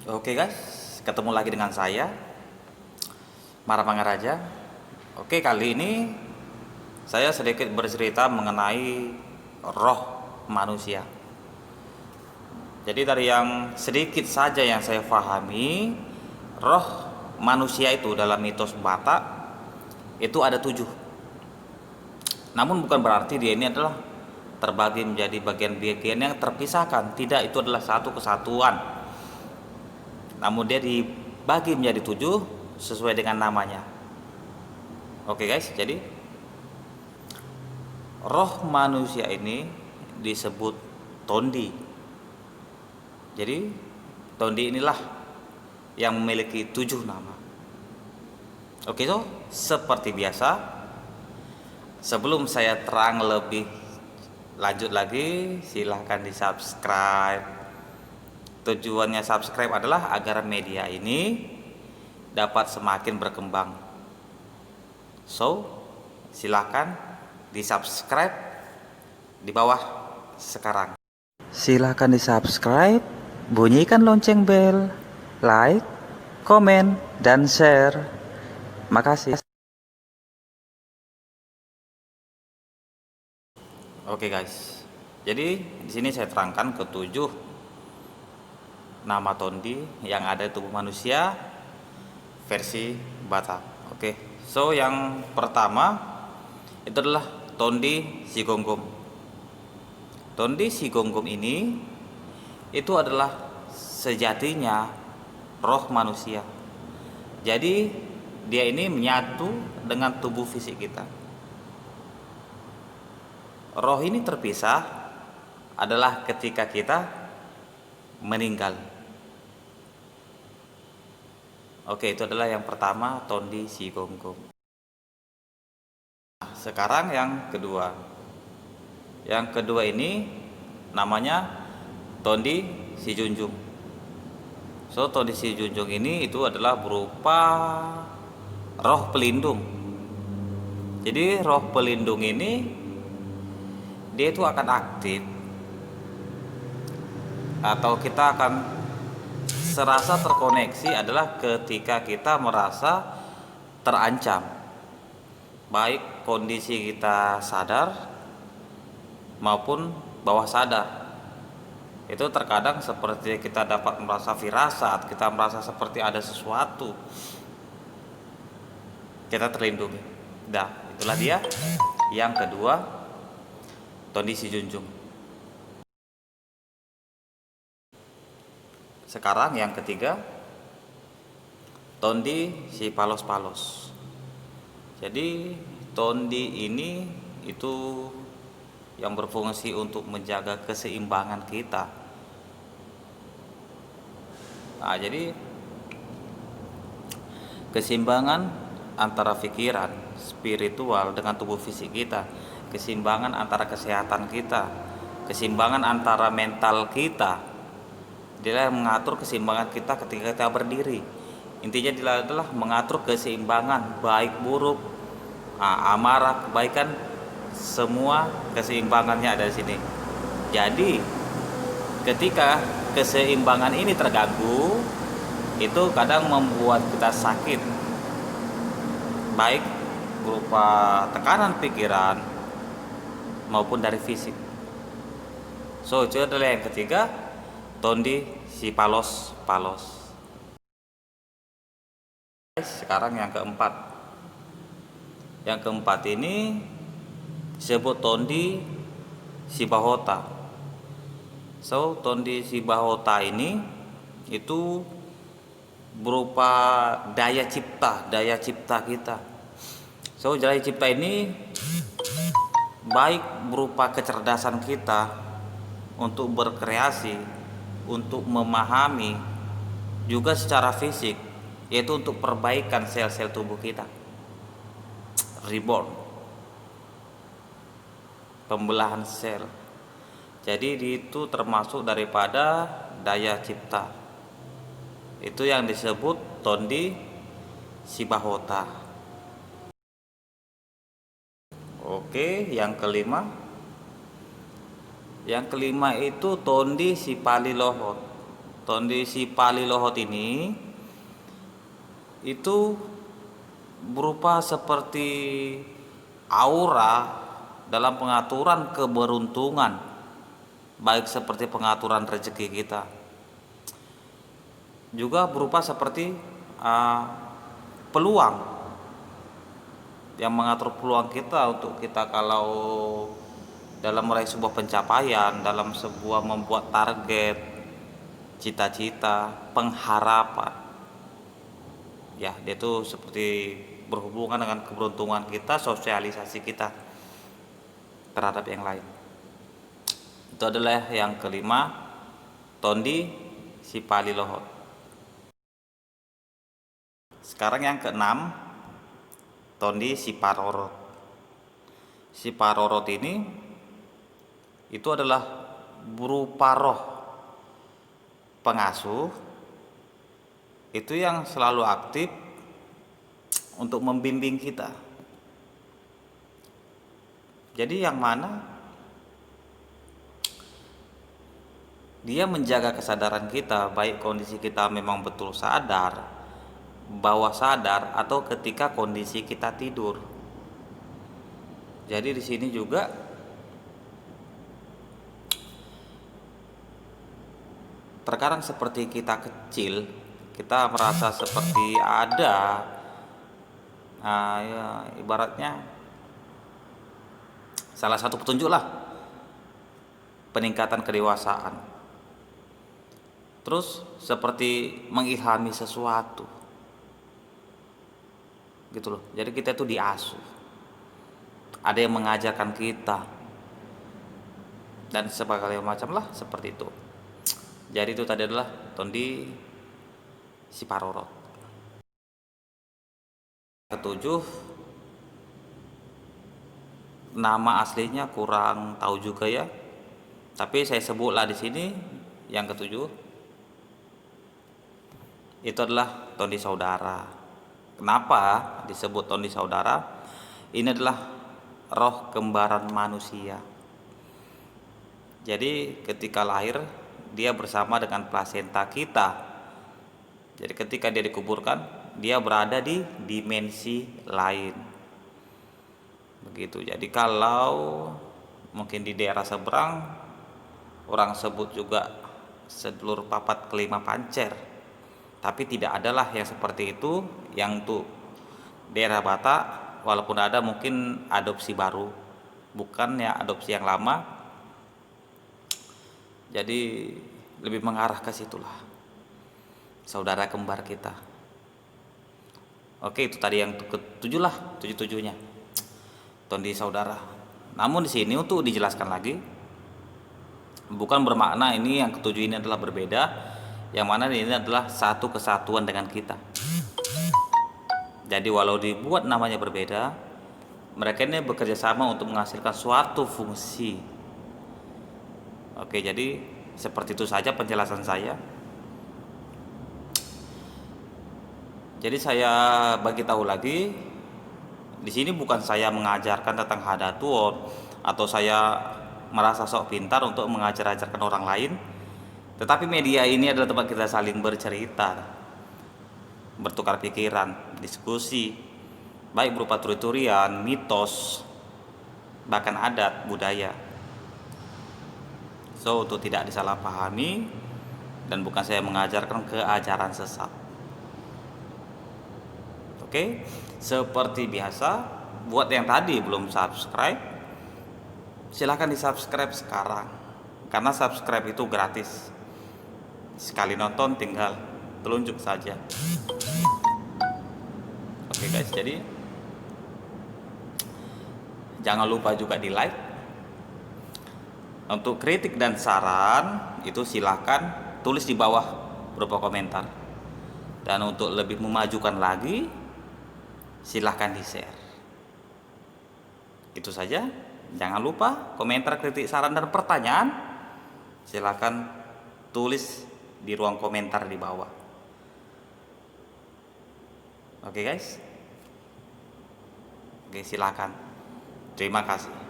Oke guys, ketemu lagi dengan saya Mara Mangaraja. Oke, kali ini saya sedikit bercerita mengenai roh manusia. Jadi dari yang sedikit saja yang saya pahami, roh manusia itu dalam mitos Batak itu ada 7. Namun bukan berarti dia ini adalah terbagi menjadi bagian-bagian yang terpisahkan. Tidak, itu adalah satu kesatuan. Namun dia dibagi menjadi 7 sesuai dengan namanya. Oke guys, jadi roh manusia ini disebut Tondi. Jadi Tondi inilah yang memiliki 7 nama. Oke, so seperti biasa, sebelum saya terang lebih lanjut lagi, silahkan di subscribe. Tujuannya subscribe adalah agar media ini dapat semakin berkembang. So, silahkan di subscribe di bawah sekarang. Silahkan di subscribe, bunyikan lonceng bel, like, komen, dan share. Makasih. Oke guys, jadi di sini saya terangkan ke-7 nama Tondi yang ada di tubuh manusia versi Batak. Oke, so yang pertama itu adalah Tondi Sigonggom. Tondi Sigonggom ini itu adalah sejatinya roh manusia. Jadi dia ini menyatu dengan tubuh fisik kita. Roh ini terpisah adalah ketika kita meninggal. Oke, itu adalah yang pertama, Tondi Sigonggom. Nah, sekarang yang kedua. Yang kedua ini namanya Tondi Sijunjung. So, Tondi Sijunjung ini itu adalah berupa roh pelindung. Jadi roh pelindung ini dia itu akan aktif atau kita akan serasa terkoneksi adalah ketika kita merasa terancam, baik kondisi kita sadar maupun bawah sadar. Itu terkadang seperti kita dapat merasa firasat, kita merasa seperti ada sesuatu, kita terlindungi. Nah, itulah dia yang kedua, Tondi Sijunjung. Sekarang yang ketiga, Tondi si Palos-Palos. Jadi Tondi ini itu yang berfungsi untuk menjaga keseimbangan kita. Nah, jadi keseimbangan antara pikiran, spiritual dengan tubuh fisik kita, keseimbangan antara kesehatan kita, keseimbangan antara mental kita. Dia mengatur keseimbangan kita ketika kita berdiri. Intinya dia adalah mengatur keseimbangan baik buruk, amarah, kebaikan, semua keseimbangannya ada di sini. Jadi ketika keseimbangan ini terganggu, itu kadang membuat kita sakit, baik berupa tekanan pikiran maupun dari fisik. So, itu adalah yang ketiga, Tondi si Palos-Palos. Sekarang yang keempat. Yang keempat ini disebut Tondi si Bahota. So, Tondi si Bahota ini itu berupa daya cipta kita. So, daya cipta ini baik berupa kecerdasan kita untuk berkreasi, untuk memahami, juga secara fisik, yaitu untuk perbaikan sel-sel tubuh kita, reborn, pembelahan sel. Jadi itu termasuk daripada daya cipta. Itu yang disebut Tondi si Bahota. Oke, yang kelima. Yang kelima itu Tondi si Palilohot. kondisi Pali Lohot ini itu berupa seperti aura dalam pengaturan keberuntungan, baik seperti pengaturan rezeki kita, juga berupa seperti peluang yang mengatur peluang kita untuk kita kalau dalam meraih sebuah pencapaian, dalam sebuah membuat target, cita-cita, pengharapan. Ya, dia itu seperti berhubungan dengan keberuntungan kita, sosialisasi kita terhadap yang lain. Itu adalah yang kelima, Tondi si Pali Lohot. Sekarang yang keenam, Tondi si Parorot. Si Parorot ini itu adalah berupa roh pengasuh itu yang selalu aktif untuk membimbing kita. Jadi yang mana dia menjaga kesadaran kita, baik kondisi kita memang betul sadar, bawah sadar, atau ketika kondisi kita tidur. Jadi di sini juga terkadang seperti kita kecil, kita merasa seperti ada ya, ibaratnya salah satu petunjuk lah peningkatan kedewasaan, terus seperti mengilhami sesuatu gitu loh. Jadi kita itu diasuh, ada yang mengajarkan kita dan sebagainya macam lah seperti itu. Jadi itu tadi adalah Tondi si Parorot. Ketujuh, nama aslinya kurang tahu juga ya, tapi saya sebutlah di sini yang ketujuh itu adalah Tondi Saudara. Kenapa disebut Tondi Saudara? Ini adalah roh kembaran manusia. Jadi ketika lahir dia bersama dengan plasenta kita. Jadi ketika dia dikuburkan, dia berada di dimensi lain. Begitu. Jadi kalau mungkin di daerah seberang orang sebut juga sedulur papat kelima pancer. Tapi tidak adalah yang seperti itu yang untuk daerah Batak, walaupun ada mungkin adopsi baru, bukan ya adopsi yang lama. Jadi lebih mengarah ke situlah, saudara kembar kita. Oke, itu tadi yang ketujuh lah, tujuh-tujuhnya Tondi Saudara. Namun di sini untuk dijelaskan lagi, bukan bermakna ini yang ketujuh ini adalah berbeda, yang mana ini adalah satu kesatuan dengan kita. Jadi walau dibuat namanya berbeda, mereka ini bekerja sama untuk menghasilkan suatu fungsi. Oke, jadi seperti itu saja penjelasan saya. Jadi saya bagi tahu lagi, di sini bukan saya mengajarkan tentang Hadatun atau saya merasa sok pintar untuk mengajar-ajarkan orang lain, tetapi media ini adalah tempat kita saling bercerita, bertukar pikiran, diskusi, baik berupa tutur-turian, mitos, bahkan adat, budaya. So, untuk tidak disalahpahami dan bukan saya mengajarkan keajaran sesat. Oke, seperti biasa, buat yang tadi belum subscribe, silahkan di subscribe sekarang, karena subscribe itu gratis. Sekali nonton tinggal telunjuk saja. Oke guys, jadi jangan lupa juga di like. Untuk kritik dan saran itu silahkan tulis di bawah berupa komentar. Dan untuk lebih memajukan lagi, silahkan di share. Itu saja. Jangan lupa komentar, kritik, saran, dan pertanyaan silahkan tulis di ruang komentar di bawah. Oke guys. Oke, silahkan. Terima kasih.